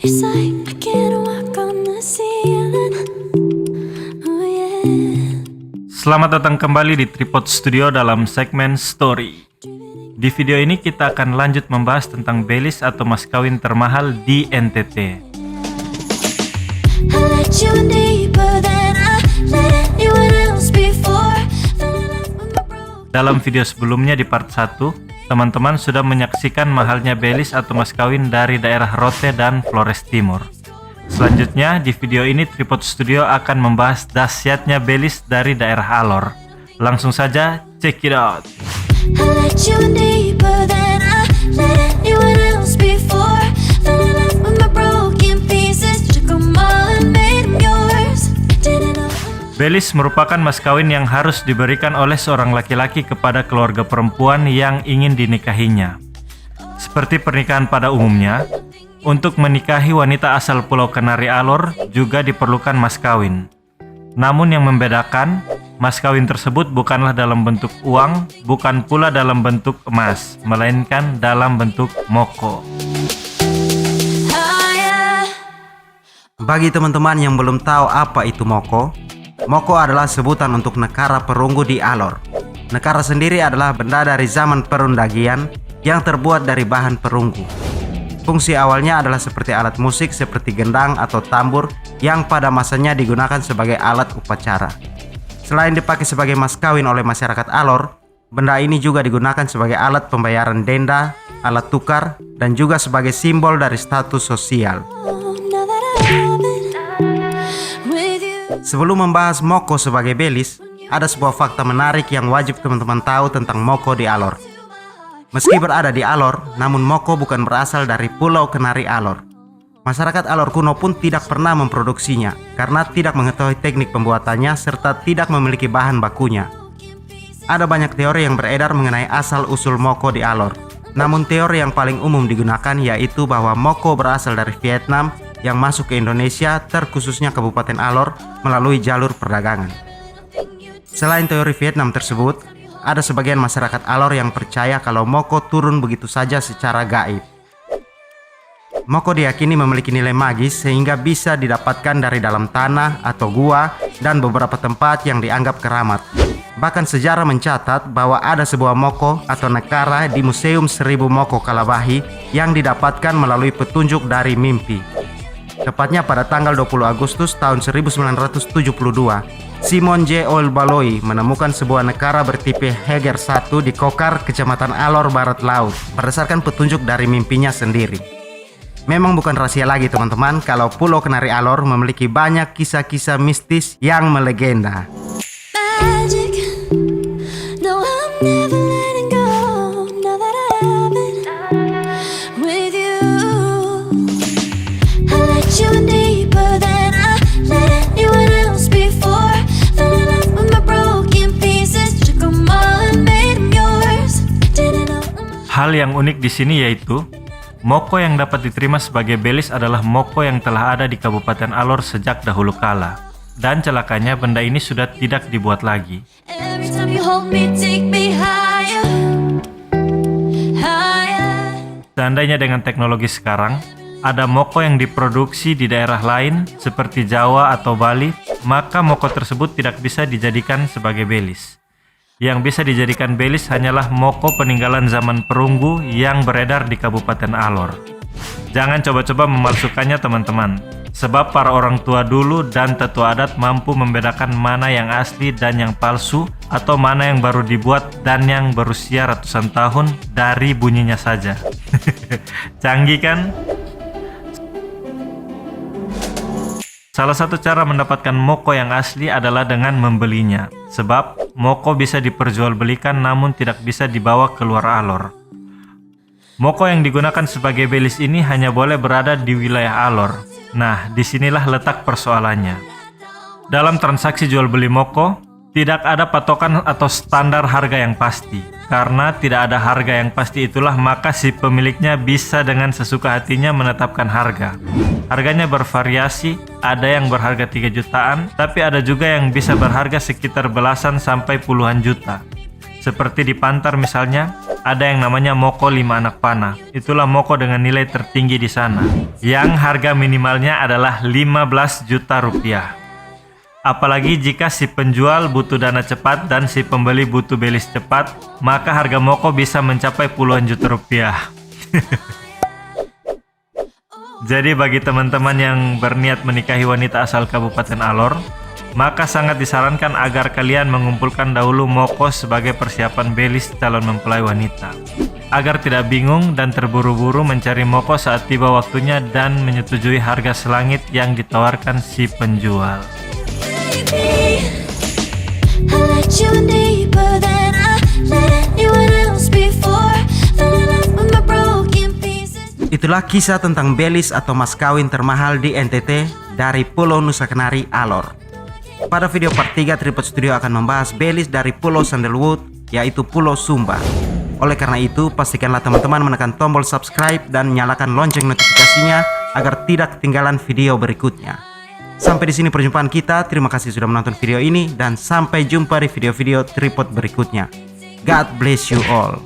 It's like I can't walk on the ceiling. Oh yeah. Selamat datang kembali di Tripod Studio dalam segmen Story. Di video ini kita akan lanjut membahas tentang belis atau mas kawin termahal di NTT. I let you in deeper than I let anyone else before. Fell in love with my broken. Dalam video sebelumnya di part 1, teman-teman sudah menyaksikan mahalnya belis atau mas kawin dari daerah Rote dan Flores Timur. Selanjutnya di video ini Tripod Studio akan membahas dahsyatnya belis dari daerah Alor. Langsung saja check it out. I let you in deeper than I let anyone else before. Fell in love with my broken pieces. Took 'em all and made 'em yours. Didn't know. Belis merupakan mas kawin yang harus diberikan oleh seorang laki-laki kepada keluarga perempuan yang ingin dinikahinya. Seperti pernikahan pada umumnya, untuk menikahi wanita asal Pulau Kenari Alor juga diperlukan mas kawin. Namun yang membedakan, mas kawin tersebut bukanlah dalam bentuk uang, bukan pula dalam bentuk emas, melainkan dalam bentuk moko. Oh yeah. Bagi teman-teman yang belum tahu apa itu moko, moko adalah sebutan untuk nekara perunggu di Alor. Nekara sendiri adalah benda dari zaman perundagian yang terbuat dari bahan perunggu. Fungsi awalnya adalah seperti alat musik seperti gendang atau tambur yang pada masanya digunakan sebagai alat upacara. Selain dipakai sebagai mas kawin oleh masyarakat Alor, benda ini juga digunakan sebagai alat pembayaran denda, alat tukar, dan juga sebagai simbol dari status sosial. Oh, now that I have it with you. Sebelum membahas moko sebagai belis, ada sebuah fakta menarik yang wajib teman-teman tahu tentang moko di Alor. Meski berada di Alor, namun moko bukan berasal dari Pulau Kenari Alor. Masyarakat Alor kuno pun tidak pernah memproduksinya karena tidak mengetahui teknik pembuatannya serta tidak memiliki bahan bakunya. Ada banyak teori yang beredar mengenai asal-usul moko di Alor. Namun teori yang paling umum digunakan yaitu bahwa moko berasal dari Vietnam yang masuk ke Indonesia, terkhususnya Kabupaten Alor, melalui jalur perdagangan. Selain teori Vietnam tersebut, ada sebagian masyarakat Alor yang percaya kalau moko turun begitu saja secara gaib. Moko diyakini memiliki nilai magis sehingga bisa didapatkan dari dalam tanah atau gua dan beberapa tempat yang dianggap keramat. Bahkan sejarah mencatat bahwa ada sebuah moko atau nekara di Museum Seribu Moko Kalabahi yang didapatkan melalui petunjuk dari mimpi. Tepatnya pada tanggal 20 Agustus tahun 1972, Simon J. Olbaloi menemukan sebuah nekara bertipe Heger 1 di Kokar, Kecamatan Alor, Barat Laut, berdasarkan petunjuk dari mimpinya sendiri. Memang bukan rahasia lagi teman-teman kalau Pulau Kenari Alor memiliki banyak kisah-kisah mistis yang melegenda. Magic. No, I'm never letting go. Now that I have it with you. I let you in deeper than I let anyone else before. Fell in love with my broken pieces. Took 'em all and made 'em yours. Didn't know. Hal yang unik di sini yaitu moko yang dapat diterima sebagai belis adalah moko yang telah ada di Kabupaten Alor sejak dahulu kala. Dan celakanya benda ini sudah tidak dibuat lagi. Every time you hold me, take me higher, higher. Seandainya dengan teknologi sekarang, ada moko yang diproduksi di daerah lain seperti Jawa atau Bali, maka moko tersebut tidak bisa dijadikan sebagai belis. Yang bisa dijadikan belis hanyalah moko peninggalan zaman perunggu yang beredar di Kabupaten Alor. Jangan coba-coba memalsukannya teman-teman, sebab para orang tua dulu dan tetua adat mampu membedakan mana yang asli dan yang palsu, atau mana yang baru dibuat dan yang berusia ratusan tahun dari bunyinya saja. Canggih kan? Salah satu cara mendapatkan moko yang asli adalah dengan membelinya, sebab moko bisa diperjualbelikan namun tidak bisa dibawa keluar Alor. Moko yang digunakan sebagai belis ini hanya boleh berada di wilayah Alor. Nah, disinilah letak persoalannya. Dalam transaksi jual beli moko, tidak ada patokan atau standar harga yang pasti. Karena tidak ada harga yang pasti itulah maka si pemiliknya bisa dengan sesuka hatinya menetapkan harga. Harganya bervariasi, ada yang berharga 3 jutaan, tapi ada juga yang bisa berharga sekitar belasan sampai puluhan juta. Seperti di Pantar misalnya, ada yang namanya Moko 5 anak panah. Itulah Moko dengan nilai tertinggi di sana, yang harga minimalnya adalah 15 juta rupiah. Apalagi jika si penjual butuh dana cepat dan si pembeli butuh belis cepat, maka harga Moko bisa mencapai puluhan juta rupiah. Jadi bagi teman-teman yang berniat menikahi wanita asal Kabupaten Alor, maka sangat disarankan agar kalian mengumpulkan dahulu Moko sebagai persiapan belis calon mempelai wanita, agar tidak bingung dan terburu-buru mencari Moko saat tiba waktunya dan menyetujui harga selangit yang ditawarkan si penjual. Baby, I let you in deeper than I let anyone else before. Fell in love with my broken pieces. Itulah kisah tentang belis atau mas kawin termahal di NTT dari Pulau Nusa Kenari, Alor. Pada video part 3, Tripod Studio akan membahas belis dari Pulau Sandalwood, yaitu Pulau Sumba. Oleh karena itu, pastikanlah teman-teman menekan tombol subscribe dan nyalakan lonceng notifikasinya agar tidak ketinggalan video berikutnya. Sampai di sini perjumpaan kita. Terima kasih sudah menonton video ini dan sampai jumpa di video-video Tripod berikutnya. God bless you all.